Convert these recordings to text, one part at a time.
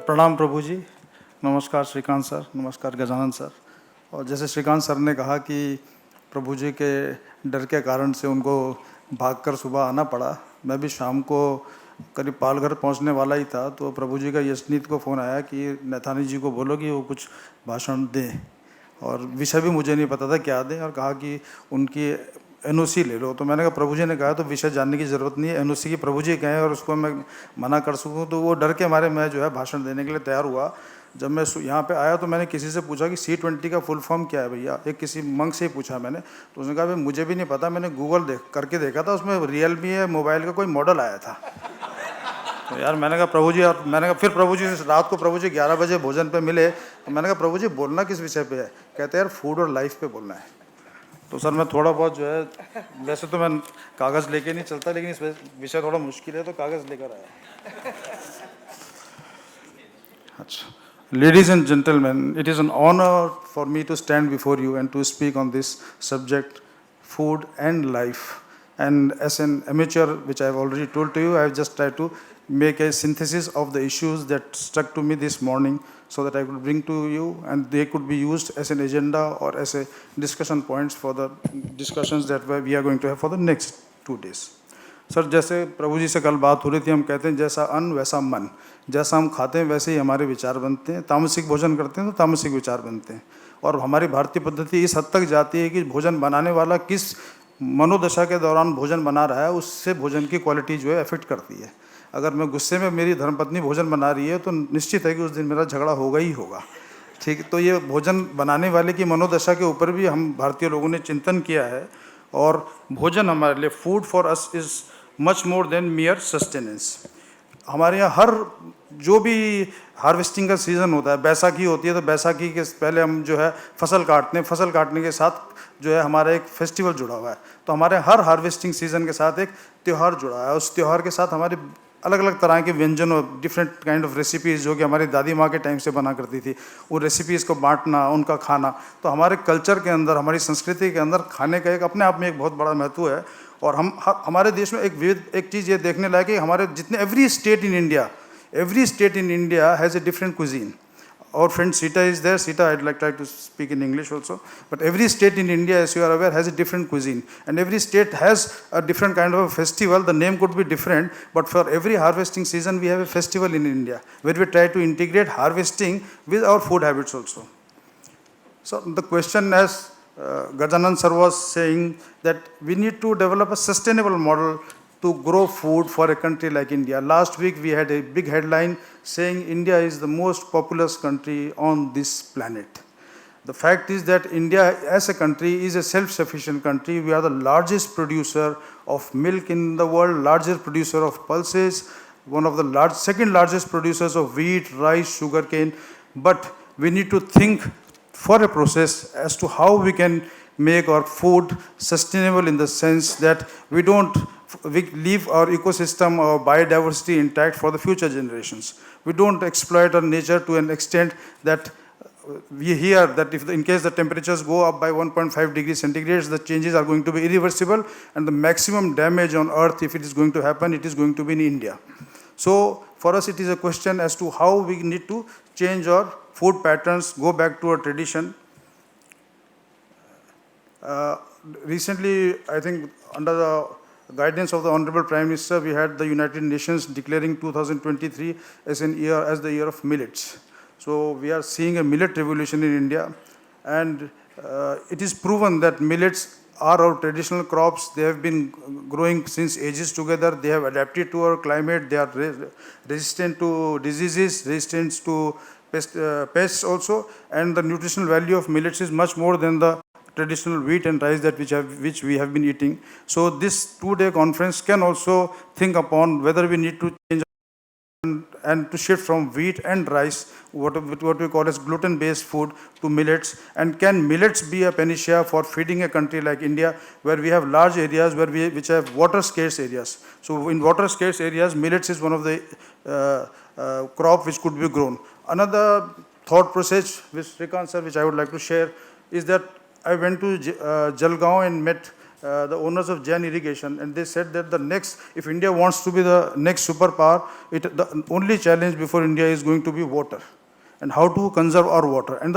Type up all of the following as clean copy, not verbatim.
प्रणाम प्रभु जी। नमस्कार श्रीकांत सर, नमस्कार गजानन सर। और जैसे श्रीकांत सर ने कहा कि प्रभु जी के डर के कारण से उनको भागकर सुबह आना पड़ा, मैं भी शाम को करीब पालघर पहुंचने वाला ही था, तो प्रभु जी का यशनीत को फ़ोन आया कि नैथानी जी को बोलो कि वो कुछ भाषण दें, और विषय भी मुझे नहीं पता था क्या दें, और कहा कि उनकी एनओसी ले लो। तो मैंने कहा प्रभु जी ने कहा तो विषय जानने की ज़रूरत नहीं है, एनओसी की प्रभु जी कहें और उसको मैं मना कर सकूं, तो वो डर के मारे मैं जो है भाषण देने के लिए तैयार हुआ। जब मैं यहाँ पे आया तो मैंने किसी से पूछा कि C20 का फुल फॉर्म क्या है भैया, एक किसी मंक से ही पूछा मैंने, तो उसने कहा भाई मुझे भी नहीं पता, मैंने गूगल करके देखा था, उसमें रियलमी है मोबाइल का कोई मॉडल आया था। तो यार मैंने कहा प्रभु जी, और मैंने कहा फिर प्रभु जी रात को प्रभु जी 11 बजे भोजन पे मिले, तो मैंने कहा प्रभु जी बोलना किस विषय पे है, कहते हैं यार फूड और लाइफ पे बोलना है। तो सर मैं थोड़ा बहुत जो है, वैसे तो मैं कागज़ लेके नहीं चलता, लेकिन इस विषय थोड़ा मुश्किल है तो कागज़ लेकर आया। अच्छा, ladies and gentlemen, it is an honor for me to stand before you and to speak on this subject, food and life. And as an amateur, which I have already told to you, I have just tried to make a synthesis of the issues that struck to me this morning, so that I could bring to you and they could be used as an agenda or as a discussion points for the discussions that we are going to have for the next 2 days. Sir जैसे प्रभु जी से कल बात हो रही थी, हम कहते हैं जैसा अन्न वैसा मन, जैसा हम खाते हैं वैसे ही हमारे विचार बनते हैं, तामसिक भोजन करते हैं तो तामसिक विचार बनते हैं। और हमारी भारतीय पद्धति इस हद तक जाती है कि भोजन बनाने वाला किस मनोदशा के दौरान भोजन बना रहा है, उससे भोजन की क्वालिटी जो है अफेक्ट करती है। अगर मैं गुस्से में मेरी धर्मपत्नी भोजन बना रही है तो निश्चित है कि उस दिन मेरा झगड़ा होगा ही होगा। ठीक, तो ये भोजन बनाने वाले की मनोदशा के ऊपर भी हम भारतीय लोगों ने चिंतन किया है। और भोजन हमारे लिए, food for us is much more than मियर sustenance. हमारे यहाँ हर जो भी हार्वेस्टिंग का सीज़न होता है, बैसाखी होती है तो बैसाखी के पहले हम जो है फसल काटते हैं, फसल काटने के साथ जो है हमारा एक फेस्टिवल जुड़ा हुआ है। तो हमारे हर हार्वेस्टिंग सीज़न के साथ एक त्यौहार जुड़ा है, उस त्यौहार के साथ हमारे अलग अलग तरह के व्यंजन और डिफरेंट काइंड ऑफ रेसिपीज़ जो कि हमारी दादी माँ के टाइम से बना करती थी, वो रेसिपीज़ को बांटना, उनका खाना, तो हमारे कल्चर के अंदर, हमारी संस्कृति के अंदर खाने का एक अपने आप में एक बहुत बड़ा महत्व है। और हमारे देश में एक चीज़ ये देखने लायक है, हमारे जितने every state in India has a different cuisine. Our friend Sita is there. Sita, I'd like to speak in English also. But every state in India, as you are aware, has a different cuisine. And every state has a different kind of a festival. The name could be different, but for every harvesting season, we have a festival in India, where we try to integrate harvesting with our food habits also. So the question, as Gajanan sir was saying, that we need to develop a sustainable model to grow food for a country like India. Last week we had a big headline saying India is the most populous country on this planet. The fact is that India as a country is a self-sufficient country. We are the largest producer of milk in the world, largest producer of pulses, one of the second largest producers of wheat, rice, sugarcane. But we need to think for a process as to how we can make our food sustainable, in the sense that we leave our ecosystem, our biodiversity intact for the future generations. We don't exploit our nature to an extent that we hear that in case the temperatures go up by 1.5 degrees centigrade, the changes are going to be irreversible, and the maximum damage on earth, if it is going to happen, it is going to be in India. So for us it is a question as to how we need to change our food patterns, go back to our tradition. Recently, I think under the guidance of the Honorable Prime Minister, we had the United Nations declaring 2023 as the year of millets. So we are seeing a millet revolution in India, and it is proven that millets are our traditional crops. They have been growing since ages together. They have adapted to our climate. They are resistant to diseases, resistant to pests also, and the nutritional value of millets is much more than the traditional wheat and rice that which we have been eating. So this 2-day conference can also think upon whether we need to change and to shift from wheat and rice, what we call as gluten-based food, to millets. And can millets be a panacea for feeding a country like India, where we have large areas which have water-scarce areas? So in water-scarce areas, millets is one of the crop which could be grown. Another thought process with Srikanth sir, which I would like to share, is that I went to Jalgaon and met the owners of Jain Irrigation, and they said that if India wants to be the next superpower, the only challenge before India is going to be water, and how to conserve our water. And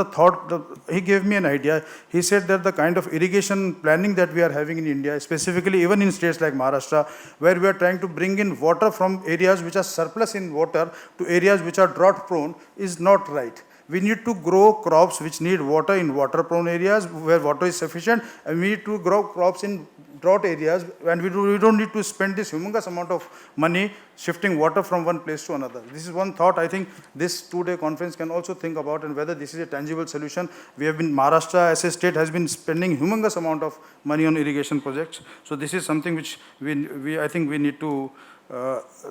he gave me an idea. He said that the kind of irrigation planning that we are having in India, specifically even in states like Maharashtra, where we are trying to bring in water from areas which are surplus in water to areas which are drought prone, is not right. We need to grow crops which need water in water prone areas where water is sufficient, and we need to grow crops in drought areas, and we don't need to spend this humongous amount of money shifting water from one place to another. This is one thought I think this two-day conference can also think about, and whether this is a tangible solution. Maharashtra as a state has been spending humongous amount of money on irrigation projects. So this is something which I think we need to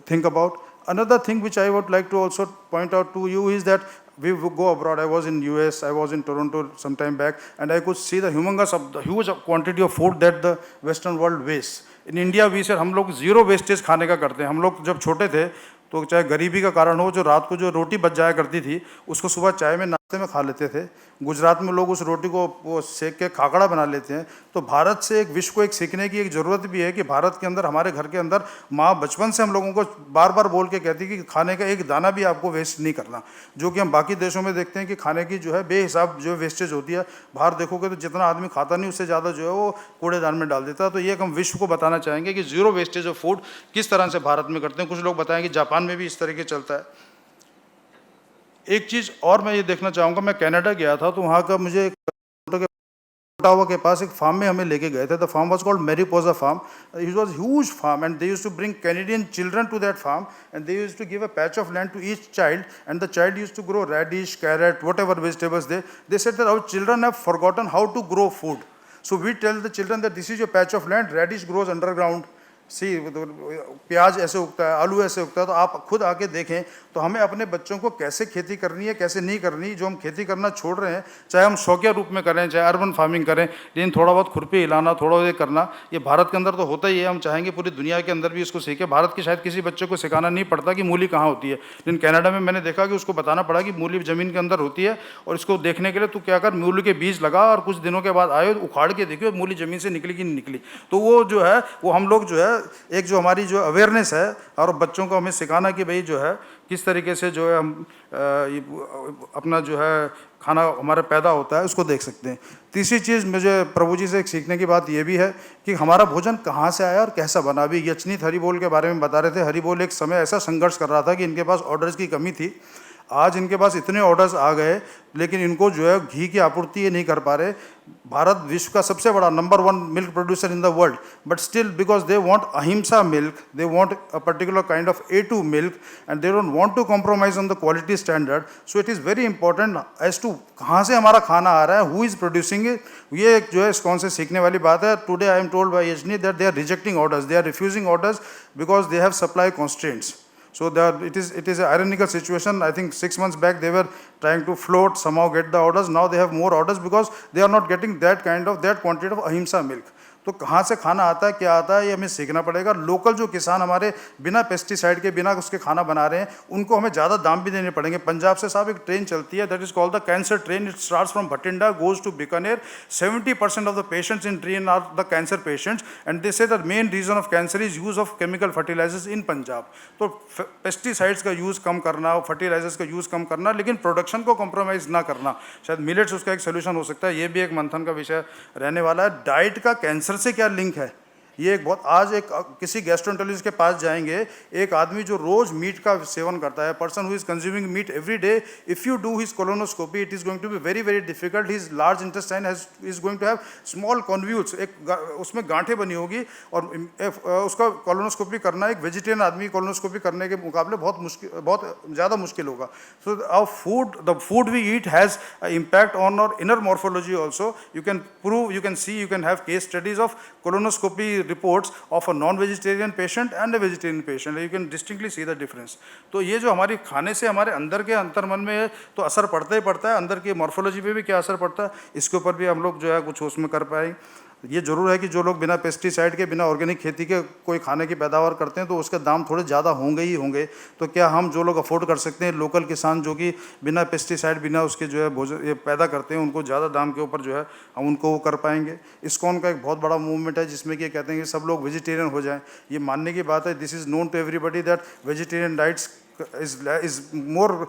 think about. Another thing which I would like to also point out to you is that we go abroad. I was in US, I was in Toronto some time back, and I could see the huge quantity of food that the Western world wastes. In India, we said हम लोग zero wastage खाने का करते हैं. हम लोग जब छोटे थे तो चाहे गरीबी का कारण हो, जो रात को जो रोटी बच जाया करती थी उसको सुबह चाय में नाश्ते में खा लेते थे. गुजरात में लोग उस रोटी को वो सेक के खाकड़ा बना लेते हैं. तो भारत से विश्व को एक सीखने की एक ज़रूरत भी है कि भारत के अंदर, हमारे घर के अंदर माँ बचपन से हम लोगों को बार बार बोल के कहती है कि खाने का एक दाना भी आपको वेस्ट नहीं करना, जो कि हम बाकी देशों में देखते हैं कि खाने की जो है बेहिसाब जो वेस्टेज होती है. बाहर देखोगे तो जितना आदमी खाता नहीं उससे ज़्यादा जो है वो कूड़ेदान में डाल देता है. तो ये हम विश्व को बताना चाहेंगे कि जीरो वेस्टेज ऑफ फूड किस तरह से भारत में करते हैं. कुछ लोग बताएं कि जापान में भी इस तरीके चलता है. एक चीज़ और मैं ये देखना चाहूँगा, मैं कनाडा गया था तो वहाँ का मुझे ओटावा के पास एक फार्म में हमें लेके गए थे. The farm was called Mariposa farm. It was huge farm, and they used to bring Canadian children to that farm, and they used to give a patch of land to each child, and the child used to grow radish, carrot, whatever vegetables they said that our children have forgotten how to grow food. So we tell the children that this is your patch of land, radish grows underground, प्याज ऐसे उगता है, आलू ऐसे उगता है. तो आप खुद आके देखें तो हमें अपने बच्चों को कैसे खेती करनी है, कैसे नहीं करनी. जो हम खेती करना छोड़ रहे हैं, चाहे हम शौकिया रूप में करें, चाहे अर्बन फार्मिंग करें, लेकिन थोड़ा बहुत खुरपी हिलाना, थोड़ा ये करना, ये भारत के अंदर तो होता ही है. हम चाहेंगे पूरी दुनिया के अंदर भी इसको सीखे. भारत के शायद किसी बच्चे को सिखाना नहीं पड़ता कि मूली कहाँ होती है, लेकिन कनाडा में मैंने देखा कि उसको बताना पड़ा कि मूली ज़मीन के अंदर होती है, और इसको देखने के लिए तू क्या कर, मूली के बीज लगा और कुछ दिनों के बाद आए उखाड़ के देखियो मूली ज़मीन से निकली कि नहीं निकली. तो वो जो है वो हम लोग जो है एक जो हमारी जो अवेयरनेस है, और बच्चों को हमें सिखाना कि भाई जो है किस तरीके से जो है हम अपना जो है खाना हमारा पैदा होता है उसको देख सकते हैं. तीसरी चीज़ मुझे प्रभु जी से एक सीखने की बात ये भी है कि हमारा भोजन कहाँ से आया और कैसा बना. अभी यचनीत हरिबोल के बारे में बता रहे थे. हरिबोल एक समय ऐसा संघर्ष कर रहा था कि इनके पास ऑर्डर्स की कमी थी. आज इनके पास इतने ऑर्डर्स आ गए, लेकिन इनको जो है घी की आपूर्ति ये नहीं कर पा रहे. भारत विश्व का सबसे बड़ा number 1 milk producer in the world, but still because they want ahimsa milk, they want a particular kind of A2 milk, and they don't want to compromise on the quality standard. So it is very important as to कहाँ से हमारा खाना आ रहा है, who is producing it. ये एक जो है कौन से सीखने वाली बात है. Today I am told by यजनी that they are rejecting orders, they are refusing orders because they have supply constraints. So it is an ironical situation. I think 6 months back they were trying to float, somehow get the orders. Now they have more orders because they are not getting that quantity of ahimsa milk. तो कहाँ से खाना आता है, क्या आता है, ये हमें सीखना पड़ेगा. लोकल जो किसान हमारे बिना पेस्टिसाइड के, बिना उसके खाना बना रहे हैं, उनको हमें ज़्यादा दाम भी देने पड़ेंगे. पंजाब से साहब एक ट्रेन चलती है, that is called the cancer train. It starts from Bathinda, goes to Bikaner. 70% of the patients in train are the cancer patients, and they say the main reason of cancer is use of chemical fertilizers in Punjab. तो pesticides का use कम करना, fertilisers का use कम करना, लेकिन production को compromise ना करना. शायद मिलेट्स उसका एक सोल्यूशन हो सकता है. ये भी एक मंथन का विषय रहने वाला है. डाइट का कैंसर से क्या लिंक है, ये एक बहुत. आज एक किसी गैस्ट्रोएंटरोलॉजिस्ट के पास जाएंगे, एक आदमी जो रोज मीट का सेवन करता है, person who is consuming meat every day, if you do his colonoscopy it is going to be very very difficult. His large intestine is going to have small convolutions, एक उसमें गांठें बनी होगी, और उसका कोलोनोस्कोपी करना एक वेजिटेरियन आदमी कोलोनोस्कोपी करने के मुकाबले बहुत ज़्यादा मुश्किल होगा. So the food we eat has impact on our inner morphology also. You can prove, you can see, you can have case studies of colonoscopy reports of a non-vegetarian patient and a vegetarian patient. You can distinctly see the difference. तो ये जो हमारी खाने से हमारे अंदर के अंतर्मन में तो असर पड़ता ही पड़ता है, अंदर की मॉर्फोलॉजी पे भी क्या असर पड़ता है, इसके ऊपर भी हम लोग जो है कुछ उसमें कर पाएंगे. ये ज़रूर है कि जो लोग बिना पेस्टिसाइड के, बिना ऑर्गेनिक खेती के कोई खाने की पैदावार करते हैं तो उसके दाम थोड़े ज़्यादा होंगे ही होंगे। तो क्या हम जो लोग अफोर्ड कर सकते हैं, लोकल किसान जो कि बिना पेस्टिसाइड, बिना उसके जो है भोजन ये पैदा करते हैं, उनको ज़्यादा दाम के ऊपर जो है हम उनको वो कर पाएंगे। इस्कॉन का एक बहुत बड़ा मूवमेंट है जिसमें कि कहते हैं कि सब लोग वेजिटेरियन हो जाएं। ये मानने की बात है, this is known to everybody that vegetarian diets is more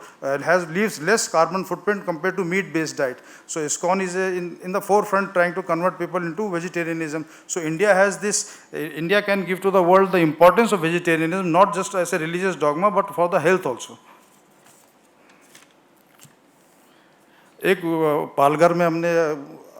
leaves less carbon footprint compared to meat based diet. So ISKCON is in the forefront trying to convert people into vegetarianism. So India has this, India can give to the world the importance of vegetarianism, not just as a religious dogma but for the health also. एक पालघर में हमने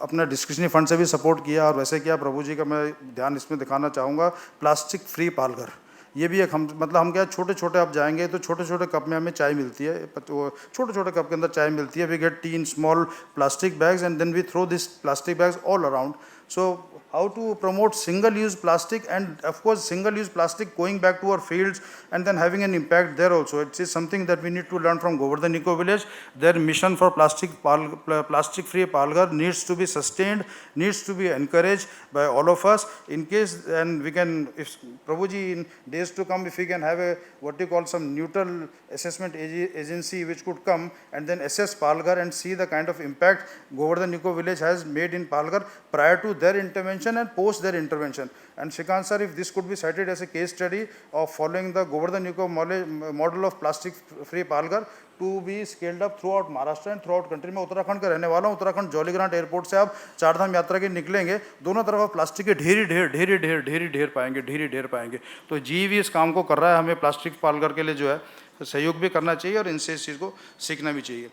अपना discretionary fund से भी support किया और वैसे किया। प्रभु जी का मैं ध्यान इसमें दिखाना चाहूँगा, प्लास्टिक फ्री पालघर। ये भी एक हम मतलब हम क्या छोटे छोटे आप जाएंगे तो छोटे छोटे कप में हमें चाय मिलती है, छोटे छोटे कप के अंदर चाय मिलती है। We get 3 small plastic bags and then we throw this plastic bags all around. So how to promote single use plastic, and of course single use plastic going back to our fields and then having an impact there also. It is something that we need to learn from Govardhan Eco Village. Their mission for plastic free Palghar needs to be sustained, needs to be encouraged by all of us. In case, and we can, if Prabhuji in days to come, if we can have a what you call some neutral assessment agency which could come and then assess Palghar and see the kind of impact Govardhan Eco Village has made in Palghar prior to their intervention and post their intervention. And Shrikant sir, if this could be cited as a case study of following the Govardhan Eco model of plastic free Palghar to be scaled up throughout Maharashtra and throughout country. मैं उत्तराखंड का रहने वाला हूँ। Uttarakhand Jolly Grant airport से आप चारधाम यात्रा के निकलेंगे, दोनों तरफ आप प्लास्टिक के ढेर पाएंगे। तो जी भी इस काम को कर रहा है। हमें प्लास्टिक पालघर के लिए जो है सहयोग भी करना चाहिए और इनसे इस चीज़ को सीखना भी चाहिए।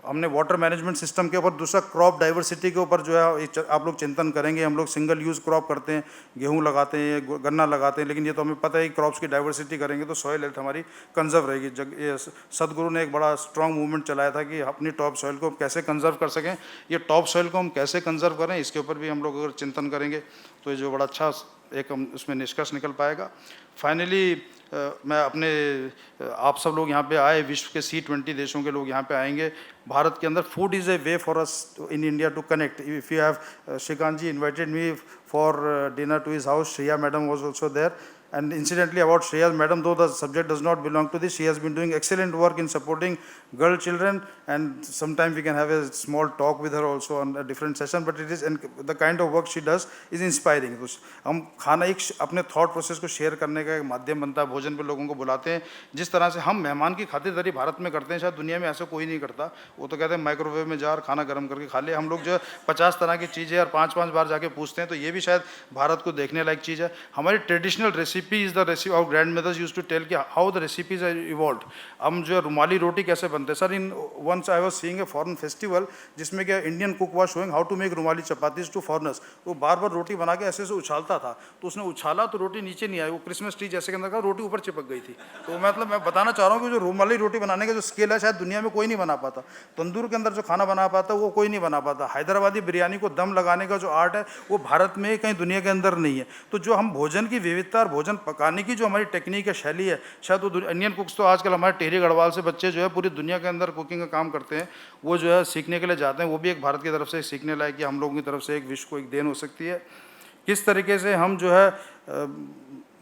हमने वाटर मैनेजमेंट सिस्टम के ऊपर, दूसरा क्रॉप डाइवर्सिटी के ऊपर जो है आप लोग चिंतन करेंगे। हम लोग सिंगल यूज़ क्रॉप करते हैं, गेहूं लगाते हैं, गन्ना लगाते हैं, लेकिन ये तो हमें पता है कि क्रॉप्स की डाइवर्सिटी करेंगे तो सॉइल हेल्थ हमारी कंजर्व रहेगी। ये सदगुरु ने एक बड़ा स्ट्रॉन्ग मूवमेंट चलाया था कि अपनी टॉप सॉइल को कैसे कंजर्व कर सकें। ये टॉप सॉइल को हम कैसे कंजर्व करें, इसके ऊपर भी हम लोग अगर चिंतन करेंगे तो ये जो बड़ा अच्छा एक हम उसमें निष्कर्ष निकल पाएगा। फाइनली मैं अपने आप सब लोग यहाँ पे आए, विश्व के C20 देशों के लोग यहाँ पे आएंगे। भारत के अंदर food is a way for us in India to connect. If you have, Shrikant ji invited me for dinner to his house. Shreya madam was also there. And incidentally about Shreya madam, though the subject does not belong to this, she has been doing excellent work in supporting girl children, and sometime we can have a small talk with her also on a different session. But it is, and the kind of work she does is inspiring. तो हम खाना एक अपने thought process को share करने का एक माध्यम बनता है। भोजन पे लोगों को बुलाते हैं, जिस तरह से हम मेहमान की खातिरदारी भारत में करते हैं शायद दुनिया में ऐसा कोई नहीं करता। वो तो कहते हैं माइक्रोवेव में जा और खाना गर्म करके खा ले। हम लोग जो 50 तरह की चीज़ें और 5-5 बार जाके पूछते हैं, तो ये भी शायद भारत को देखने लायक चीज़ है। हमारी traditional recipe is the recipe of grand mothers use to tell कि how the recipes are evolve. हम जो है रुमाली रोटी कैसे बनते हैं sir, in once I was seeing a foreign festival जिसमें क्या Indian cook was showing how to make rumali chapatis to foreigners. तो बार बार रोटी बना के ऐसे उछालता था, तो उसने उछाला तो रोटी नीचे नहीं आई, वो क्रिसमस ट्री जैसे के अंदर का रोटी ऊपर चिपक गई थी। तो मतलब मैं बताना चाह रहा हूँ कि जो रुमाली रोटी बनाने का जो स्किल है शायद दुनिया में कोई नहीं बना पाता। तंदूर के अंदर जो खाना बना पाता वो कोई नहीं बना पाता। हैदराबादी बिरयानी को दम लगाने का जो आर्ट है वो भारत में कहीं दुनिया के अंदर नहीं है। तो जो हम भोजन की विविधता और भोजन पकाने की जो हमारी टेक्निक है, शैली है, शायद वो इंडियन कुक्स तो आजकल हमारे टेहरी गढ़वाल से बच्चे जो है पूरी दुनिया के अंदर कुकिंग का काम करते हैं, वो जो है सीखने के लिए जाते हैं। वो भी एक भारत की तरफ से सीखने लायक कि हम लोगों की तरफ से एक विश्व को एक देन हो सकती है। किस तरीके से हम जो है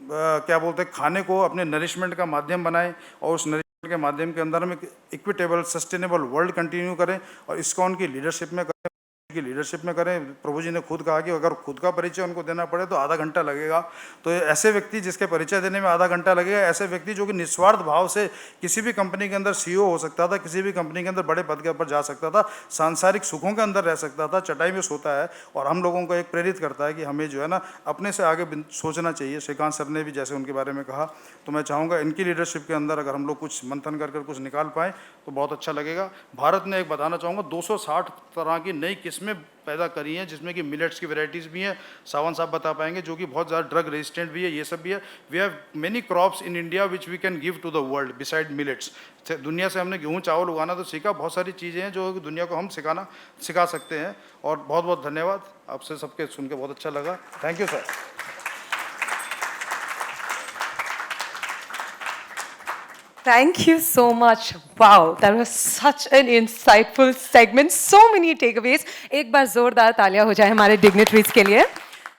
क्या बोलते हैं, खाने को अपने नरिशमेंट का माध्यम बनाएं और उस नरिशमेंट के माध्यम के अंदर हम इक्विटेबल सस्टेनेबल वर्ल्ड कंटिन्यू करें और ISKCON की लीडरशिप में करें। प्रभु जी ने खुद कहा कि अगर खुद का परिचय उनको देना पड़े तो आधा घंटा लगेगा। तो ऐसे व्यक्ति जिसके परिचय देने में आधा घंटा लगेगा, ऐसे व्यक्ति जो कि निस्वार्थ भाव से किसी भी कंपनी के अंदर CEO हो सकता था, किसी भी कंपनी के अंदर बड़े पद के ऊपर जा सकता था, सांसारिक सुखों के अंदर रह सकता था, चटाई में सोता है और हम लोगों को एक प्रेरित करता है कि हमें जो है ना अपने से आगे सोचना चाहिए। श्रीकांत सर ने भी जैसे उनके बारे में कहा, तो मैं चाहूँगा इनकी लीडरशिप के अंदर अगर हम लोग कुछ मंथन कर कुछ निकाल पाएँ तो बहुत अच्छा लगेगा। भारत ने एक बताना चाहूँगा 260 तरह की नई किस्में पैदा करी हैं, जिसमें कि मिलेट्स की वैरायटीज़ भी हैं, सावन साहब बता पाएंगे, जो कि बहुत ज़्यादा ड्रग रेजिस्टेंट भी है, ये सब भी है। We have many crops in India which we can give to the world beside millets. दुनिया से हमने गेहूँ चावल उगाना तो सीखा, बहुत सारी चीज़ें हैं जो दुनिया को हम सिखा सकते हैं। और बहुत बहुत धन्यवाद, आपसे सबके सुन के बहुत अच्छा लगा। Thank you sir. Thank you so much. Wow, that was such an insightful segment. So many takeaways. एक बार जोरदार तालियां हो जाए हमारे dignitaries के लिए.